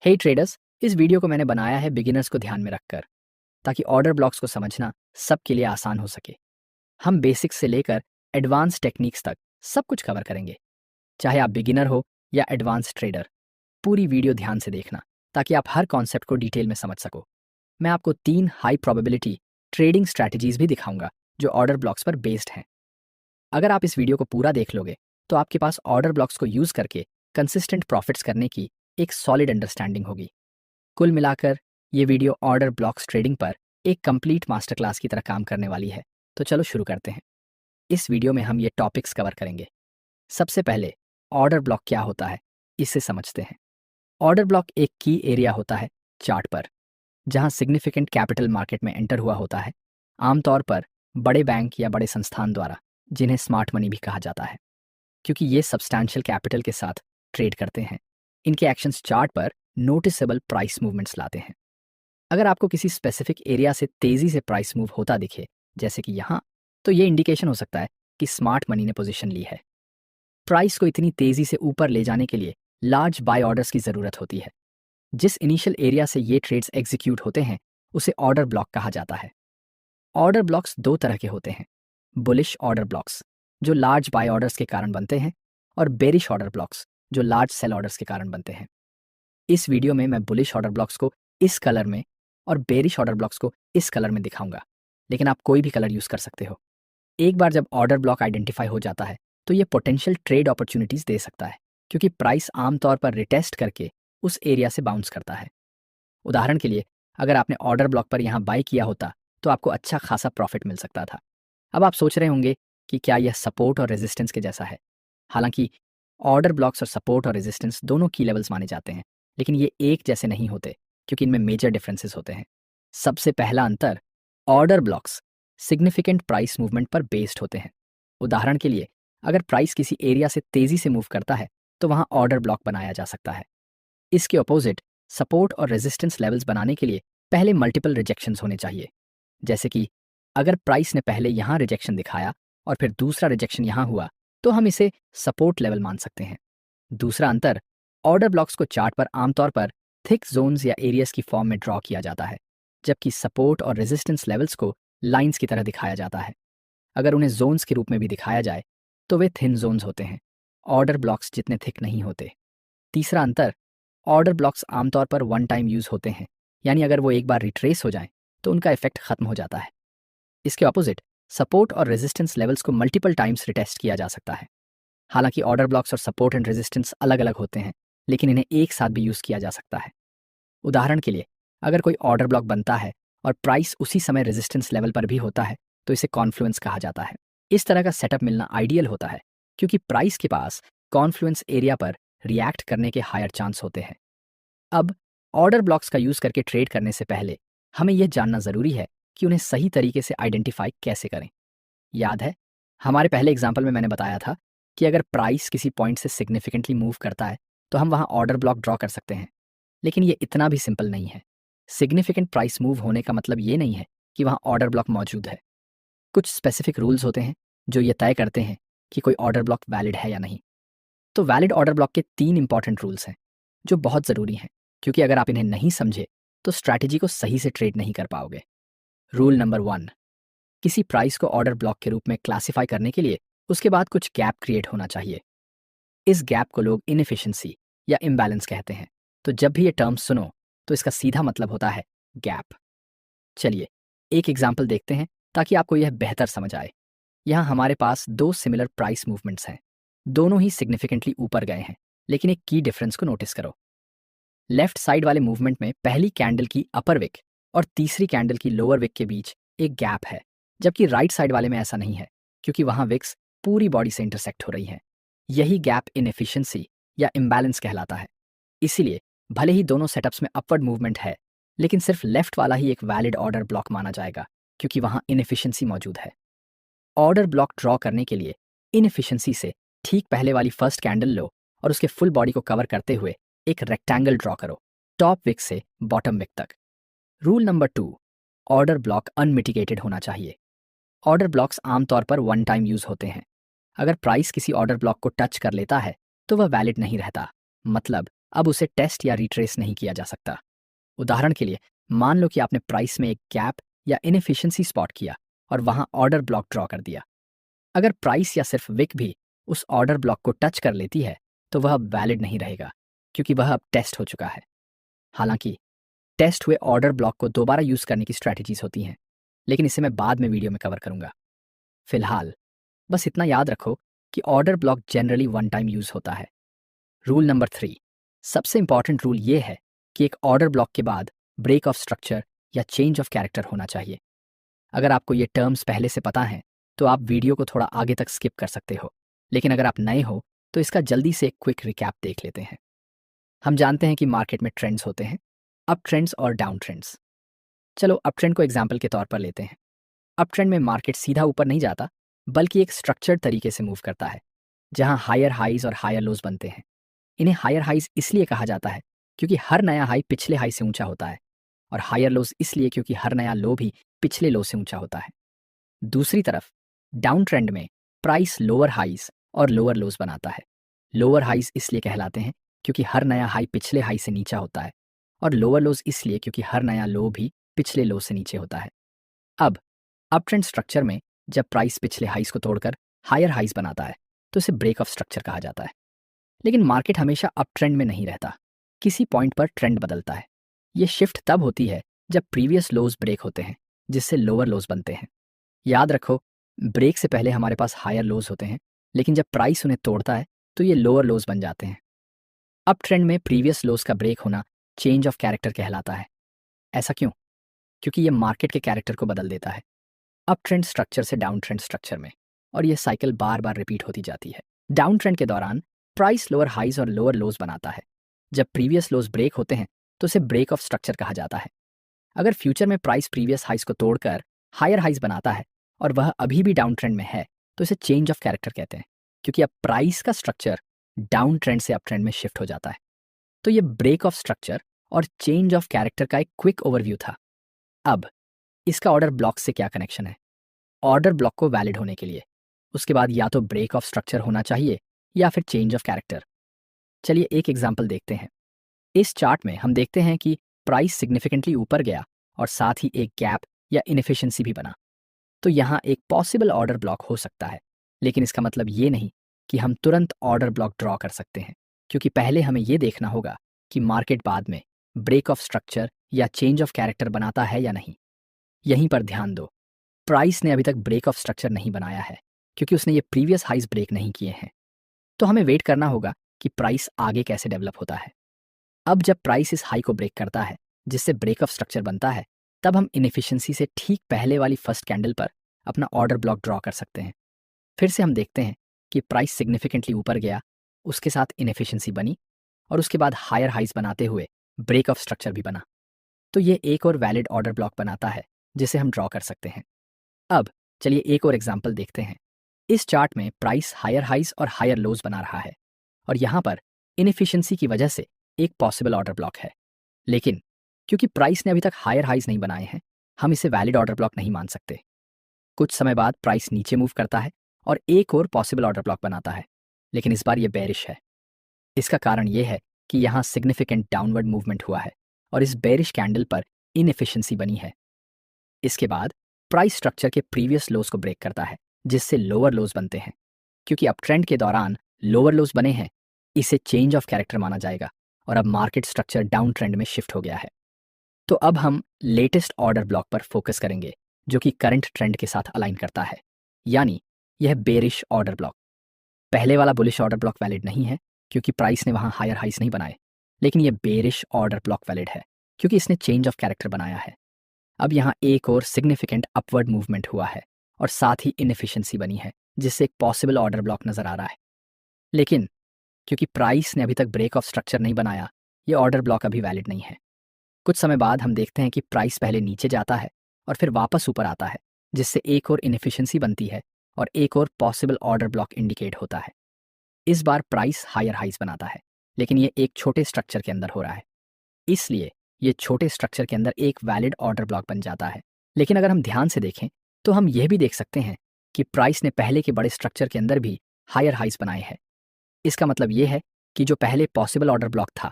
हे traders, इस video को मैंने बनाया है बिगिनर्स को ध्यान में रखकर, ताकि ऑर्डर ब्लॉक्स को समझना सबके लिए आसान हो सके। हम बेसिक्स से लेकर एडवांस टेक्निक्स तक सब कुछ कवर करेंगे। चाहे आप बिगिनर हो या एडवांस ट्रेडर, पूरी वीडियो ध्यान से देखना ताकि आप हर कॉन्सेप्ट को डिटेल में समझ सको। मैं आपको 3 हाई प्रोबेबिलिटी ट्रेडिंग स्ट्रैटेजीज भी दिखाऊंगा जो ऑर्डर ब्लॉक्स पर बेस्ड हैं। अगर आप इस वीडियो को पूरा देख लोगे तो आपके पास ऑर्डर ब्लॉक्स को यूज करके कंसिस्टेंट प्रॉफिट्स करने की एक सॉलिड अंडरस्टैंडिंग होगी। कुल मिलाकर ये वीडियो ऑर्डर ब्लॉक्स ट्रेडिंग पर एक कंप्लीट मास्टर क्लास की तरह काम करने वाली है। तो चलो शुरू करते हैं। इस वीडियो में हम ये टॉपिक्स कवर करेंगे। सबसे पहले ऑर्डर ब्लॉक क्या होता है, इसे समझते हैं। ऑर्डर ब्लॉक एक की एरिया होता है चार्ट पर, जहां सिग्निफिकेंट कैपिटल मार्केट में एंटर हुआ होता है, आमतौर पर बड़े बैंक या बड़े संस्थान द्वारा, जिन्हें स्मार्ट मनी भी कहा जाता है, क्योंकि ये सब्सटैंशियल कैपिटल के साथ ट्रेड करते हैं। इनके एक्शंस चार्ट पर नोटिसेबल प्राइस मूवमेंट्स लाते हैं। अगर आपको किसी स्पेसिफिक एरिया से तेजी से प्राइस मूव होता दिखे, जैसे कि यहाँ, तो ये इंडिकेशन हो सकता है कि स्मार्ट मनी ने पोजीशन ली है। प्राइस को इतनी तेजी से ऊपर ले जाने के लिए लार्ज बाय ऑर्डर्स की जरूरत होती है। जिस इनिशियल एरिया से ये ट्रेड्स एग्जीक्यूट होते हैं उसे ऑर्डर ब्लॉक कहा जाता है। ऑर्डर ब्लॉक्स 2 तरह के होते हैं, बुलिश ऑर्डर ब्लॉक्स जो लार्ज बाय ऑर्डर्स के कारण बनते हैं, और बेरिश ऑर्डर ब्लॉक्स जो लार्ज सेल ऑर्डर्स के कारण बनते हैं। इस वीडियो में मैं बुलिश ऑर्डर ब्लॉक्स को इस कलर में और बेरिश ऑर्डर ब्लॉक्स को इस कलर में दिखाऊंगा, लेकिन आप कोई भी कलर यूज कर सकते हो। एक बार जब ऑर्डर ब्लॉक आइडेंटिफाई हो जाता है तो ये पोटेंशियल ट्रेड अपॉर्चुनिटीज दे सकता है, क्योंकि प्राइस आमतौर पर रिटेस्ट करके उस एरिया से बाउंस करता है। उदाहरण के लिए, अगर आपने ऑर्डर ब्लॉक पर यहाँ बाय किया होता तो आपको अच्छा खासा प्रॉफिट मिल सकता था। अब आप सोच रहे होंगे कि क्या यह सपोर्ट और रेजिस्टेंस के जैसा है। हालांकि ऑर्डर ब्लॉक्स और सपोर्ट और रेजिस्टेंस दोनों की लेवल्स माने जाते हैं, लेकिन ये एक जैसे नहीं होते, क्योंकि इनमें मेजर डिफरेंसेस होते हैं। सबसे पहला अंतर, order blocks significant price movement पर बेस्ड होते हैं। उदाहरण के लिए, अगर प्राइस किसी एरिया से तेजी से मूव करता है तो वहां ऑर्डर ब्लॉक बनाया जा सकता है। इसके अपोजिट, सपोर्ट और रेजिस्टेंस लेवल्स बनाने के लिए पहले मल्टीपल रिजेक्शंस होने चाहिए। जैसे कि अगर प्राइस ने पहले यहाँ रिजेक्शन दिखाया और फिर दूसरा रिजेक्शन यहाँ हुआ, तो हम इसे सपोर्ट लेवल मान सकते हैं। दूसरा अंतर, ऑर्डर ब्लॉक्स को चार्ट पर आमतौर पर थिक जोन्स या एरियाज की फॉर्म में ड्रॉ किया जाता है, जबकि सपोर्ट और रेजिस्टेंस लेवल्स को लाइंस की तरह दिखाया जाता है। अगर उन्हें जोन्स के रूप में भी दिखाया जाए तो वे थिन जोन्स होते हैं, ऑर्डर ब्लॉक्स जितने थिक नहीं होते। तीसरा अंतर, ऑर्डर ब्लॉक्स आमतौर पर वन टाइम यूज होते हैं, यानी अगर वो एक बार रिट्रेस हो जाएं तो उनका इफेक्ट खत्म हो जाता है। इसके ऑपोजिट, सपोर्ट और रेजिस्टेंस लेवल्स को मल्टीपल टाइम्स रिटेस्ट किया जा सकता है। हालांकि ऑर्डर ब्लॉक्स और सपोर्ट एंड रेजिस्टेंस अलग अलग होते हैं, लेकिन इन्हें एक साथ भी यूज किया जा सकता है। उदाहरण के लिए, अगर कोई ऑर्डर ब्लॉक बनता है और प्राइस उसी समय रेजिस्टेंस लेवल पर भी होता है तो इसे कॉन्फ्लुएंस कहा जाता है। इस तरह का सेटअप मिलना आइडियल होता है, क्योंकि प्राइस के पास कॉन्फ्लुएंस एरिया पर रिएक्ट करने के हायर चांस होते हैं। अब ऑर्डर ब्लॉक्स का यूज करके ट्रेड करने से पहले हमें यह जानना जरूरी है कि उन्हें सही तरीके से आइडेंटिफाई कैसे करें। याद है, हमारे पहले एग्जाम्पल में मैंने बताया था कि अगर प्राइस किसी पॉइंट से सिग्निफिकेंटली मूव करता है तो हम वहां ऑर्डर ब्लॉक ड्रॉ कर सकते हैं। लेकिन ये इतना भी सिंपल नहीं है। सिग्निफिकेंट प्राइस मूव होने का मतलब ये नहीं है कि वहां ऑर्डर ब्लॉक मौजूद है। कुछ स्पेसिफिक रूल्स होते हैं जो ये तय करते हैं कि कोई ऑर्डर ब्लॉक वैलिड है या नहीं। तो वैलिड ऑर्डर ब्लॉक के 3 इंपॉर्टेंट रूल्स हैं जो बहुत ज़रूरी हैं, क्योंकि अगर आप इन्हें नहीं समझे तो स्ट्रैटेजी को सही से ट्रेड नहीं कर पाओगे। रूल नंबर 1, किसी प्राइस को ऑर्डर ब्लॉक के रूप में क्लासिफाई करने के लिए उसके बाद कुछ गैप क्रिएट होना चाहिए। इस गैप को लोग इनएफिशिएंसी या इम्बैलेंस कहते हैं। तो जब भी ये टर्म सुनो तो इसका सीधा मतलब होता है गैप। चलिए एक एग्जाम्पल देखते हैं ताकि आपको यह बेहतर समझ आए। यहाँ हमारे पास 2 सिमिलर प्राइस मूवमेंट्स हैं। दोनों ही सिग्निफिकेंटली ऊपर गए हैं, लेकिन एक की डिफरेंस को नोटिस करो। लेफ्ट साइड वाले मूवमेंट में पहली कैंडल की अपर विक और तीसरी कैंडल की लोअर विक के बीच एक गैप है, जबकि राइट साइड वाले में ऐसा नहीं है, क्योंकि वहां विक्स पूरी बॉडी से इंटरसेक्ट हो रही हैं। यही गैप इनएफिशिएंसी या इम्बैलेंस कहलाता है। इसीलिए भले ही दोनों सेटअप्स में अपवर्ड मूवमेंट है, लेकिन सिर्फ लेफ्ट वाला ही एक वैलिड ऑर्डर ब्लॉक माना जाएगा, क्योंकि वहां इनएफिशिएंसी मौजूद है। ऑर्डर ब्लॉक ड्रॉ करने के लिए इनएफिशिएंसी से ठीक पहले वाली फर्स्ट कैंडल लो और उसके फुल बॉडी को कवर करते हुए एक रेक्टेंगल ड्रॉ करो, टॉप विक से बॉटम विक तक। Rule number 2, order block unmitigated होना चाहिए। ऑर्डर ब्लॉक्स आमतौर पर वन टाइम यूज होते हैं। अगर प्राइस किसी ऑर्डर ब्लॉक को टच कर लेता है तो वह वैलिड नहीं रहता। मतलब अब उसे टेस्ट या रिट्रेस नहीं किया जा सकता। उदाहरण के लिए, मान लो कि आपने प्राइस में एक गैप या इनएफिशिएंसी स्पॉट किया और वहां ऑर्डर ब्लॉक ड्रॉ कर दिया। अगर प्राइस या सिर्फ विक भी उस ऑर्डर ब्लॉक को टच कर लेती है तो वह अब वैलिड नहीं रहेगा, क्योंकि वह अब टेस्ट हो चुका है। हालांकि टेस्ट हुए ऑर्डर ब्लॉक को दोबारा यूज करने की स्ट्रैटेजीज होती हैं, लेकिन इसे मैं बाद में वीडियो में कवर करूंगा। फिलहाल बस इतना याद रखो कि order block generally one time use होता है। रूल नंबर 3, सबसे इंपॉर्टेंट रूल ये है कि एक ऑर्डर ब्लॉक के बाद ब्रेक ऑफ स्ट्रक्चर या चेंज ऑफ कैरेक्टर होना चाहिए। अगर आपको ये टर्म्स पहले से पता हैं तो आप वीडियो को थोड़ा आगे तक स्किप कर सकते हो, लेकिन अगर आप नए हो तो इसका जल्दी से एक क्विक रिकैप देख लेते हैं। हम जानते हैं कि मार्केट में ट्रेंड्स होते हैं, अप ट्रेंड्स और डाउन ट्रेंड्स। चलो अप ट्रेंड को एग्जाम्पल के तौर पर लेते हैं। अप ट्रेंड में मार्केट सीधा ऊपर नहीं जाता, बल्कि एक स्ट्रक्चर्ड तरीके से मूव करता है, जहां हायर हाइज और हायर लोज बनते हैं। इन्हें हायर हाइज इसलिए कहा जाता है क्योंकि हर नया हाई पिछले हाई से ऊंचा होता है, और हायर लोज इसलिए क्योंकि हर नया लो भी पिछले लो से ऊंचा होता है। दूसरी तरफ डाउन ट्रेंड में प्राइस लोअर हाइज और लोअर लोज बनाता है। लोअर हाइज इसलिए कहलाते हैं क्योंकि हर नया हाई पिछले हाई से नीचा होता है, और लोअर लोज इसलिए क्योंकि हर नया लो भी पिछले लो से नीचे होता है। अब अप ट्रेंड स्ट्रक्चर में जब प्राइस पिछले हाइज को तोड़कर हायर हाइज बनाता है तो इसे ब्रेक ऑफ स्ट्रक्चर कहा जाता है। लेकिन मार्केट हमेशा अप ट्रेंड में नहीं रहता, किसी पॉइंट पर ट्रेंड बदलता है। ये शिफ्ट तब होती है जब प्रीवियस लोज ब्रेक होते हैं, जिससे लोअर लोज बनते हैं। याद रखो, ब्रेक से पहले हमारे पास हायर लोज होते हैं, लेकिन जब प्राइस उन्हें तोड़ता है तो ये लोअर लोज बन जाते हैं। अप ट्रेंड में प्रीवियस लोज का ब्रेक होना चेंज ऑफ कैरेक्टर कहलाता है। ऐसा क्यों? क्योंकि ये मार्केट के कैरेक्टर को बदल देता है, अप ट्रेंड स्ट्रक्चर से डाउन ट्रेंड स्ट्रक्चर में, और ये साइकिल बार बार रिपीट होती जाती है। डाउन ट्रेंड के दौरान प्राइस लोअर हाइज और लोअर लोज बनाता है। जब प्रीवियस लोज ब्रेक होते हैं तो उसे ब्रेक ऑफ स्ट्रक्चर कहा जाता है। अगर फ्यूचर में प्राइस प्रीवियस हाइज को तोड़कर हायर हाइज बनाता है और वह अभी भी डाउन ट्रेंड में है तो इसे चेंज ऑफ कैरेक्टर कहते हैं, क्योंकि अब प्राइस का स्ट्रक्चर डाउन ट्रेंड से अप ट्रेंड में शिफ्ट हो जाता है। तो ये ब्रेक ऑफ स्ट्रक्चर और चेंज ऑफ कैरेक्टर का एक क्विक ओवरव्यू था। अब इसका ऑर्डर ब्लॉक से क्या कनेक्शन है? ऑर्डर ब्लॉक को वैलिड होने के लिए उसके बाद या तो ब्रेक ऑफ स्ट्रक्चर होना चाहिए या फिर चेंज ऑफ कैरेक्टर। चलिए एक एग्जांपल देखते हैं। इस चार्ट में हम देखते हैं कि प्राइस सिग्निफिकेंटली ऊपर गया और साथ ही एक गैप या इनएफिशिएंसी भी बना। तो यहाँ एक पॉसिबल ऑर्डर ब्लॉक हो सकता है, लेकिन इसका मतलब ये नहीं कि हम तुरंत ऑर्डर ब्लॉक ड्रॉ कर सकते हैं, क्योंकि पहले हमें ये देखना होगा कि मार्केट बाद में ब्रेक ऑफ स्ट्रक्चर या चेंज ऑफ कैरेक्टर बनाता है या नहीं। यहीं पर ध्यान दो, प्राइस ने अभी तक ब्रेक ऑफ स्ट्रक्चर नहीं बनाया है, क्योंकि उसने ये प्रीवियस हाइज ब्रेक नहीं किए हैं। तो हमें वेट करना होगा कि प्राइस आगे कैसे डेवलप होता है। अब जब प्राइस इस हाई को ब्रेक करता है, जिससे ब्रेक ऑफ स्ट्रक्चर बनता है, तब हम इनएफिशिएंसी से ठीक पहले वाली फर्स्ट कैंडल पर अपना ऑर्डर ब्लॉक ड्रॉ कर सकते हैं। फिर से हम देखते हैं कि प्राइस सिग्निफिकेंटली ऊपर गया, उसके साथ इनएफिशिएंसी बनी, और उसके बाद हायर हाइज बनाते हुए ब्रेक ऑफ स्ट्रक्चर भी बना। तो ये एक और वैलिड ऑर्डर ब्लॉक बनाता है जिसे हम ड्रॉ कर सकते हैं। अब चलिए एक और एग्जाम्पल देखते हैं। इस चार्ट में प्राइस हायर हाइज और हायर लोज बना रहा है, और यहाँ पर इनएफिशिएंसी की वजह से एक पॉसिबल ऑर्डर ब्लॉक है। लेकिन क्योंकि प्राइस ने अभी तक हायर हाइज नहीं बनाए हैं, हम इसे वैलिड ऑर्डर ब्लॉक नहीं मान सकते। कुछ समय बाद प्राइस नीचे मूव करता है और एक और पॉसिबल ऑर्डर ब्लॉक बनाता है, लेकिन इस बार ये बेरिश है। इसका कारण ये है कि यहाँ सिग्निफिकेंट डाउनवर्ड मूवमेंट हुआ है और इस बेरिश कैंडल पर इनएफिशिएंसी बनी है। इसके बाद प्राइस स्ट्रक्चर के प्रीवियस लोज को ब्रेक करता है, जिससे लोअर लोज बनते हैं। क्योंकि अब ट्रेंड के दौरान लोअर लोज बने हैं, इसे चेंज ऑफ कैरेक्टर माना जाएगा और अब मार्केट स्ट्रक्चर डाउन ट्रेंड में शिफ्ट हो गया है। तो अब हम लेटेस्ट ऑर्डर ब्लॉक पर फोकस करेंगे, जो कि करंट ट्रेंड के साथ अलाइन करता है, यानी यह बेरिश ऑर्डर ब्लॉक। पहले वाला बुलिश ऑर्डर ब्लॉक वैलिड नहीं है क्योंकि प्राइस ने वहां हायर हाइज नहीं बनाए, लेकिन यह बेरिश ऑर्डर ब्लॉक वैलिड है क्योंकि इसने चेंज ऑफ कैरेक्टर बनाया है। अब यहाँ एक और सिग्निफिकेंट अपवर्ड मूवमेंट हुआ है और साथ ही इनएफिशिएंसी बनी है, जिससे एक पॉसिबल ऑर्डर ब्लॉक नजर आ रहा है। लेकिन क्योंकि प्राइस ने अभी तक ब्रेक ऑफ स्ट्रक्चर नहीं बनाया, ये ऑर्डर ब्लॉक अभी वैलिड नहीं है। कुछ समय बाद हम देखते हैं कि प्राइस पहले नीचे जाता है और फिर वापस ऊपर आता है, जिससे एक और इनएफिशिएंसी बनती है और एक और पॉसिबल ऑर्डर ब्लॉक इंडिकेट होता है। इस बार प्राइस हायर हाइज बनाता है, लेकिन ये एक छोटे स्ट्रक्चर के अंदर हो रहा है, इसलिए ये छोटे स्ट्रक्चर के अंदर एक वैलिड ऑर्डर ब्लॉक बन जाता है। लेकिन अगर हम ध्यान से देखें तो हम यह भी देख सकते हैं कि प्राइस ने पहले के बड़े स्ट्रक्चर के अंदर भी हायर हाइज बनाए हैं। इसका मतलब ये है कि जो पहले पॉसिबल ऑर्डर ब्लॉक था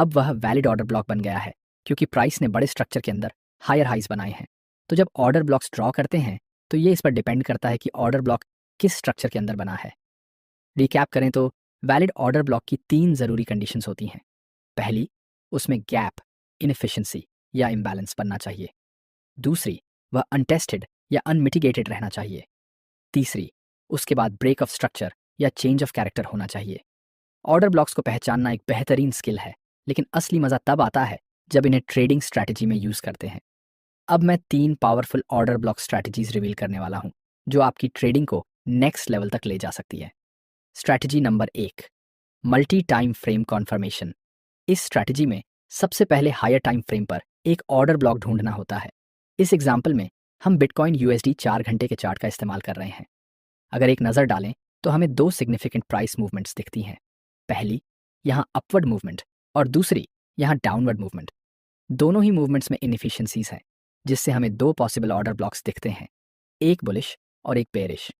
अब वह वैलिड ऑर्डर ब्लॉक बन गया है क्योंकि प्राइस ने बड़े स्ट्रक्चर के अंदर हायर हाइज बनाए हैं। तो जब ऑर्डर ब्लॉक्स ड्रॉ करते हैं तो ये इस पर डिपेंड करता है कि ऑर्डर ब्लॉक किस स्ट्रक्चर के अंदर बना है। रिकैप करें तो वैलिड ऑर्डर ब्लॉक की 3 ज़रूरी कंडीशंस होती हैं। पहली, उसमें गैप, इनएफिशिएंसी या इम्बैलेंस बनना चाहिए। दूसरी, वह अनटेस्टेड या अनमिटिगेटेड रहना चाहिए। तीसरी, उसके बाद ब्रेक ऑफ स्ट्रक्चर या चेंज ऑफ कैरेक्टर होना चाहिए। ऑर्डर ब्लॉक्स को पहचानना एक बेहतरीन स्किल है, लेकिन असली मज़ा तब आता है जब इन्हें ट्रेडिंग स्ट्रैटेजी में यूज़ करते हैं। अब मैं 3 powerful order block strategies reveal करने वाला हूं जो आपकी ट्रेडिंग को नेक्स्ट लेवल तक ले जा सकती है। Strategy number 1, multi time frame conformation. इस स्ट्रैटेजी में सबसे पहले हायर टाइम फ्रेम पर एक ऑर्डर ब्लॉक ढूंढना होता है। इस एग्जाम्पल में हम बिटकॉइन यूएसडी 4 घंटे के चार्ट का इस्तेमाल कर रहे हैं। अगर एक नज़र डालें तो हमें 2 सिग्निफिकेंट प्राइस मूवमेंट्स दिखती हैं। पहली यहाँ अपवर्ड मूवमेंट और दूसरी यहाँ डाउनवर्ड मूवमेंट। दोनों ही मूवमेंट्स में इनएफिशिएंसीज हैं, जिससे हमें 2 पॉसिबल ऑर्डर ब्लॉक्स दिखते हैं, एक बुलिश और एक बेरिश।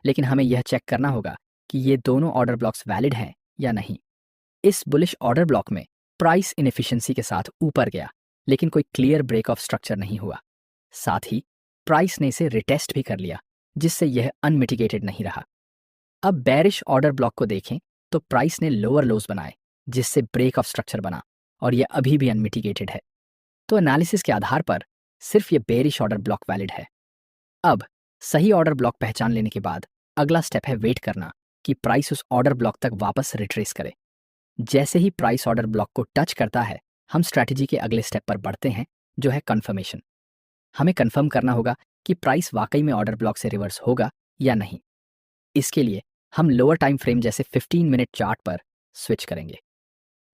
लेकिन हमें यह चेक करना होगा कि ये दोनों ऑर्डर ब्लॉक्स वैलिड हैं या नहीं। इस बुलिश ऑर्डर ब्लॉक में प्राइस इनएफिशिएंसी के साथ ऊपर गया, लेकिन कोई क्लियर ब्रेक ऑफ स्ट्रक्चर नहीं हुआ। साथ ही प्राइस ने इसे रिटेस्ट भी कर लिया, जिससे यह अनमिटिगेटेड नहीं रहा। अब बेरिश ऑर्डर ब्लॉक को देखें तो प्राइस ने लोअर लोज बनाए, जिससे ब्रेक ऑफ स्ट्रक्चर बना और यह अभी भी अनमिटिगेटेड है। तो एनालिसिस के आधार पर सिर्फ ये बेरिश ऑर्डर ब्लॉक वैलिड है। अब सही ऑर्डर ब्लॉक पहचान लेने के बाद अगला स्टेप है वेट करना कि प्राइस उस ऑर्डर ब्लॉक तक वापस रिट्रेस करे। जैसे ही प्राइस ऑर्डर ब्लॉक को टच करता है, हम स्ट्रैटेजी के अगले स्टेप पर बढ़ते हैं, जो है कंफर्मेशन। हमें कंफर्म करना होगा कि प्राइस वाकई में ऑर्डर ब्लॉक से रिवर्स होगा या नहीं। इसके लिए हम लोअर टाइम फ्रेम जैसे 15 मिनट चार्ट पर स्विच करेंगे।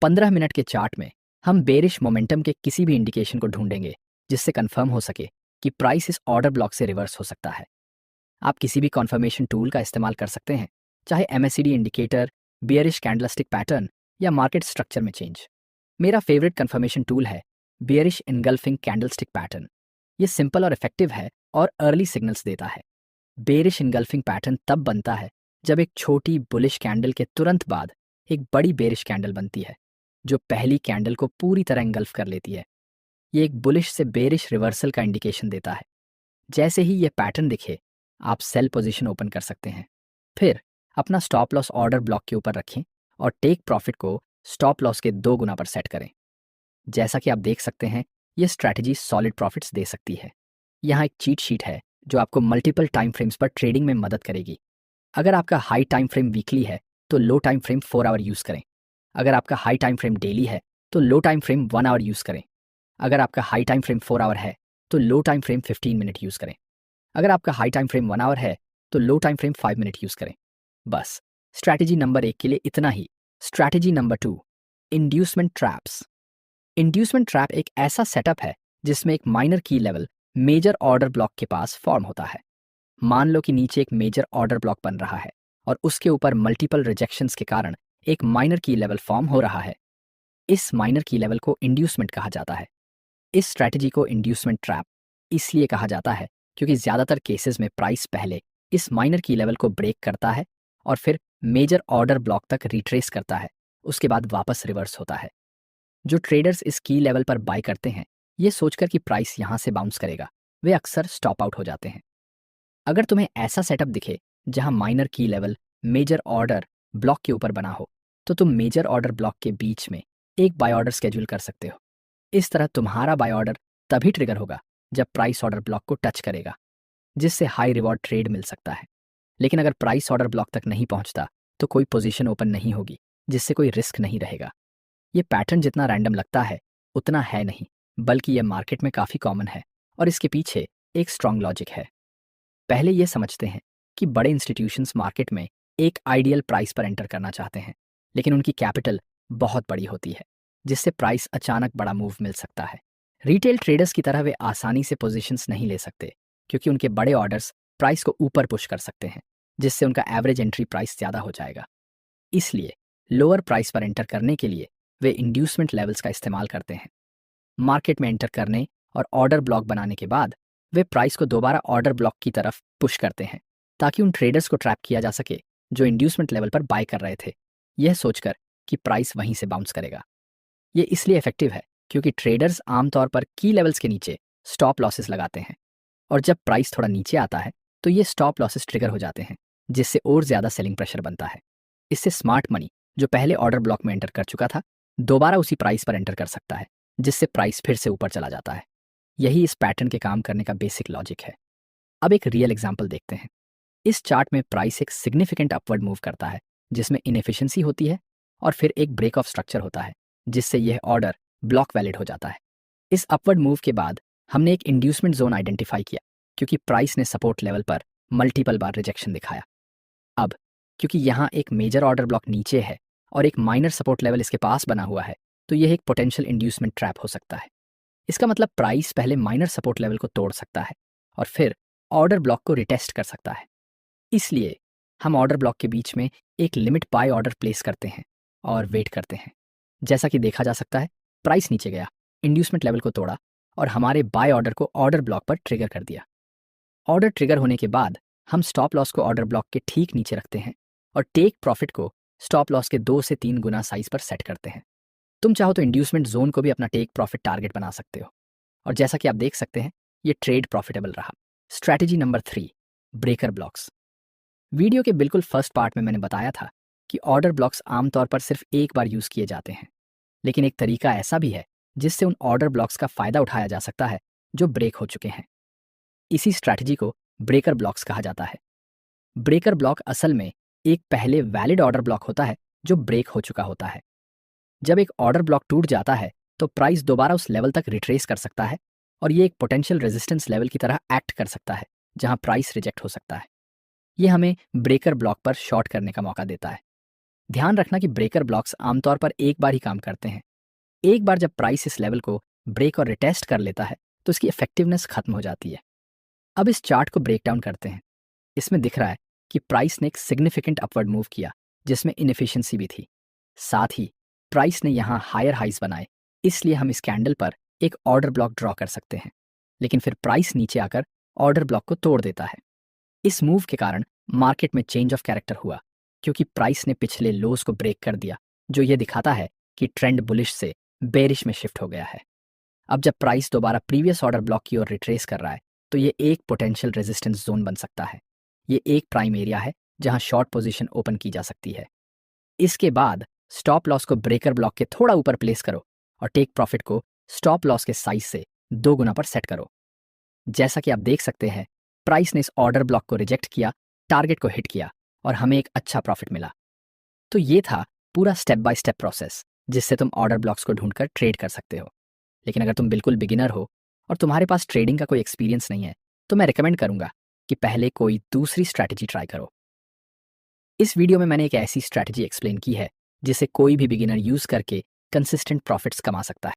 15 मिनट के चार्ट में हम बेरिश मोमेंटम के किसी भी इंडिकेशन को ढूंढेंगे जिससे कंफर्म हो सके कि प्राइस इस ऑर्डर ब्लॉक से रिवर्स हो सकता है। आप किसी भी कॉन्फर्मेशन टूल का इस्तेमाल कर सकते हैं, चाहे MACD indicator, bearish candlestick pattern या मार्केट स्ट्रक्चर में चेंज। मेरा फेवरेट कन्फर्मेशन टूल है बियरिश इनगल्फिंग कैंडलस्टिक पैटर्न। ये सिंपल और इफेक्टिव है और अर्ली सिग्नल्स देता है। बेरिश इनगल्फिंग पैटर्न तब बनता है जब एक छोटी बुलिश कैंडल के तुरंत बाद एक बड़ी बेरिश कैंडल बनती है, जो पहली कैंडल को पूरी तरह इंगल्फ कर लेती है। ये एक बुलिश से बेरिश रिवर्सल का इंडिकेशन देता है। जैसे ही ये पैटर्न दिखे, आप सेल पोजीशन ओपन कर सकते हैं। फिर अपना स्टॉप लॉस ऑर्डर ब्लॉक के ऊपर रखें और टेक प्रॉफिट को स्टॉप लॉस के 2 गुना पर सेट करें। जैसा कि आप देख सकते हैं, ये स्ट्रैटेजी सॉलिड प्रॉफिट्स दे सकती है। यहाँ एक चीट शीट है जो आपको मल्टीपल टाइम फ्रेम्स पर ट्रेडिंग में मदद करेगी। अगर आपका हाई टाइम फ्रेम वीकली है तो low time frame 4 our use करें। अगर आपका हाई टाइम फ्रेम डेली है तो low time frame 1 our use करें। अगर आपका हाई टाइम फ्रेम 4 आवर है तो low time frame 15 minute use करें। अगर आपका हाई टाइम फ्रेम 1 आवर है तो low time frame 5 minute use करें। बस स्ट्रैटेजी नंबर 1 के लिए इतना ही। Strategy number 2, inducement traps. Inducement trap एक ऐसा सेटअप है जिसमें एक माइनर की लेवल मेजर ऑर्डर ब्लॉक के पास फॉर्म होता है। मान लो कि नीचे एक मेजर ऑर्डर ब्लॉक बन रहा है और उसके ऊपर मल्टीपल रिजेक्शंस के कारण एक माइनर की लेवल फॉर्म हो रहा है। इस माइनर की लेवल को इंड्यूसमेंट कहा जाता है। इस स्ट्रैटेजी को इंड्यूसमेंट ट्रैप इसलिए कहा जाता है क्योंकि ज़्यादातर केसेस में प्राइस पहले इस माइनर की लेवल को ब्रेक करता है और फिर मेजर ऑर्डर ब्लॉक तक रिट्रेस करता है, उसके बाद वापस रिवर्स होता है। जो ट्रेडर्स इस की लेवल पर बाय करते हैं, ये सोचकर कि प्राइस यहाँ से बाउंस करेगा, वे अक्सर स्टॉप आउट हो जाते हैं। अगर तुम्हें ऐसा सेटअप दिखे जहां माइनर की लेवल मेजर ऑर्डर ब्लॉक के ऊपर बना हो, तो तुम मेजर ऑर्डर ब्लॉक के बीच में एक बाय ऑर्डर स्केड्यूल कर सकते हो। इस तरह तुम्हारा बाय ऑर्डर तभी ट्रिगर होगा जब प्राइस ऑर्डर ब्लॉक को टच करेगा, जिससे हाई रिवॉर्ड ट्रेड मिल सकता है। लेकिन अगर प्राइस ऑर्डर ब्लॉक तक नहीं पहुंचता तो कोई पोजीशन ओपन नहीं होगी, जिससे कोई रिस्क नहीं रहेगा। ये पैटर्न जितना रैंडम लगता है उतना है नहीं, बल्कि यह मार्केट में काफ़ी कॉमन है और इसके पीछे एक स्ट्रॉन्ग लॉजिक है। पहले ये समझते हैं कि बड़े इंस्टीट्यूशंस मार्केट में एक आइडियल प्राइस पर एंटर करना चाहते हैं, लेकिन उनकी कैपिटल बहुत बड़ी होती है, जिससे प्राइस अचानक बड़ा मूव मिल सकता है। रिटेल ट्रेडर्स की तरह वे आसानी से पोजीशंस नहीं ले सकते, क्योंकि उनके बड़े ऑर्डर्स प्राइस को ऊपर पुश कर सकते हैं, जिससे उनका एवरेज एंट्री प्राइस ज़्यादा हो जाएगा। इसलिए लोअर प्राइस पर एंटर करने के लिए वे इंड्यूसमेंट लेवल्स का इस्तेमाल करते हैं। मार्केट में एंटर करने और ऑर्डर ब्लॉक बनाने के बाद वे प्राइस को दोबारा ऑर्डर ब्लॉक की तरफ पुश करते हैं, ताकि उन ट्रेडर्स को ट्रैप किया जा सके जो इंड्यूसमेंट लेवल पर बाय कर रहे थे, यह सोचकर कि प्राइस वहीं से बाउंस करेगा। ये इसलिए इफेक्टिव है क्योंकि ट्रेडर्स आमतौर पर की लेवल्स के नीचे स्टॉप लॉसेस लगाते हैं, और जब प्राइस थोड़ा नीचे आता है तो ये स्टॉप लॉसेस ट्रिगर हो जाते हैं, जिससे और ज़्यादा सेलिंग प्रेशर बनता है। इससे स्मार्ट मनी जो पहले ऑर्डर ब्लॉक में एंटर कर चुका था दोबारा उसी प्राइस पर एंटर कर सकता है, जिससे प्राइस फिर से ऊपर चला जाता है। यही इस पैटर्न के काम करने का बेसिक लॉजिक है। अब एक रियल एग्जाम्पल देखते हैं। इस चार्ट में प्राइस एक सिग्निफिकेंट अपवर्ड मूव करता है, जिसमें इनएफिशिएंसी होती है, और फिर एक ब्रेक ऑफ स्ट्रक्चर होता है, जिससे यह ऑर्डर ब्लॉक वैलिड हो जाता है। इस अपवर्ड मूव के बाद हमने एक इंड्यूसमेंट जोन आइडेंटिफाई किया, क्योंकि प्राइस ने सपोर्ट लेवल पर मल्टीपल बार रिजेक्शन दिखाया। अब क्योंकि यहाँ एक मेजर ऑर्डर ब्लॉक नीचे है और एक माइनर सपोर्ट लेवल इसके पास बना हुआ है, तो यह एक पोटेंशियल इंड्यूसमेंट ट्रैप हो सकता है। इसका मतलब प्राइस पहले माइनर सपोर्ट लेवल को तोड़ सकता है और फिर ऑर्डर ब्लॉक को रिटेस्ट कर सकता है। इसलिए हम ऑर्डर ब्लॉक के बीच में एक लिमिट बाय ऑर्डर प्लेस करते हैं और वेट करते हैं। जैसा कि देखा जा सकता है, प्राइस नीचे गया, इंड्यूसमेंट लेवल को तोड़ा और हमारे बाय ऑर्डर को ऑर्डर ब्लॉक पर ट्रिगर कर दिया। ऑर्डर ट्रिगर होने के बाद हम स्टॉप लॉस को ऑर्डर ब्लॉक के ठीक नीचे रखते हैं और टेक प्रॉफिट को स्टॉप लॉस के 2 से 3 गुना साइज पर सेट करते हैं। तुम चाहो तो इंड्यूसमेंट जोन को भी अपना टेक प्रॉफिट टारगेट बना सकते हो, और जैसा कि आप देख सकते हैं, ये ट्रेड प्रॉफिटेबल रहा। Strategy number 3, breaker blocks. Video के बिल्कुल फर्स्ट पार्ट में मैंने बताया था कि ऑर्डर ब्लॉक्स आमतौर पर सिर्फ एक बार यूज किए जाते हैं, लेकिन एक तरीका ऐसा भी है जिससे उन ऑर्डर ब्लॉक्स का फायदा उठाया जा सकता है जो ब्रेक हो चुके हैं। इसी स्ट्रैटेजी को ब्रेकर ब्लॉक्स कहा जाता है। ब्रेकर ब्लॉक असल में एक पहले वैलिड ऑर्डर ब्लॉक होता है जो ब्रेक हो चुका होता है। जब एक ऑर्डर ब्लॉक टूट जाता है तो प्राइस दोबारा उस लेवल तक रिट्रेस कर सकता है, और ये एक पोटेंशियल रेजिस्टेंस लेवल की तरह एक्ट कर सकता है जहां प्राइस रिजेक्ट हो सकता है। ये हमें ब्रेकर ब्लॉक पर शॉर्ट करने का मौका देता है। ध्यान रखना कि ब्रेकर ब्लॉक्स आमतौर पर एक बार ही काम करते हैं। एक बार जब प्राइस इस लेवल को ब्रेक और रिटेस्ट कर लेता है तो इसकी इफेक्टिवनेस खत्म हो जाती है। अब इस चार्ट को ब्रेक डाउन करते हैं। इसमें दिख रहा है कि प्राइस ने एक सिग्निफिकेंट अपवर्ड मूव किया जिसमें इनएफिशिएंसी भी थी। साथ ही प्राइस ने यहाँ हायर हाइज बनाए, इसलिए हम इस कैंडल पर एक ऑर्डर ब्लॉक ड्रॉ कर सकते हैं। लेकिन फिर प्राइस नीचे आकर ऑर्डर ब्लॉक को तोड़ देता है। इस मूव के कारण मार्केट में चेंज ऑफ कैरेक्टर हुआ, क्योंकि प्राइस ने पिछले लोस को ब्रेक कर दिया, जो ये दिखाता है कि ट्रेंड बुलिश से बेरिश में शिफ्ट हो गया है। अब जब प्राइस दोबारा प्रीवियस ऑर्डर ब्लॉक की ओर रिट्रेस कर रहा है तो ये एक पोटेंशियल रेजिस्टेंस जोन बन सकता है। ये एक प्राइम एरिया है जहां शॉर्ट पोजीशन ओपन की जा सकती है। इसके बाद स्टॉप लॉस को ब्रेकर ब्लॉक के थोड़ा ऊपर प्लेस करो और टेक प्रॉफिट को स्टॉप लॉस के साइज से 2 गुना पर सेट करो। जैसा कि आप देख सकते हैं, प्राइस ने इस ऑर्डर ब्लॉक को रिजेक्ट किया, टारगेट को हिट किया और हमें एक अच्छा प्रॉफिट मिला। तो ये था पूरा स्टेप बाय स्टेप प्रोसेस जिससे तुम ऑर्डर ब्लॉक्स को ढूंढकर ट्रेड कर सकते हो। लेकिन अगर तुम बिल्कुल बिगिनर हो और तुम्हारे पास ट्रेडिंग का कोई एक्सपीरियंस नहीं है, तो मैं रिकमेंड करूंगा कि पहले कोई दूसरी स्ट्रैटेजी ट्राई करो। इस वीडियो में मैंने एक ऐसी स्ट्रैटेजी एक्सप्लेन की है जिसे कोई भी बिगिनर यूज करके कंसिस्टेंट प्रॉफिट्स कमा सकता है।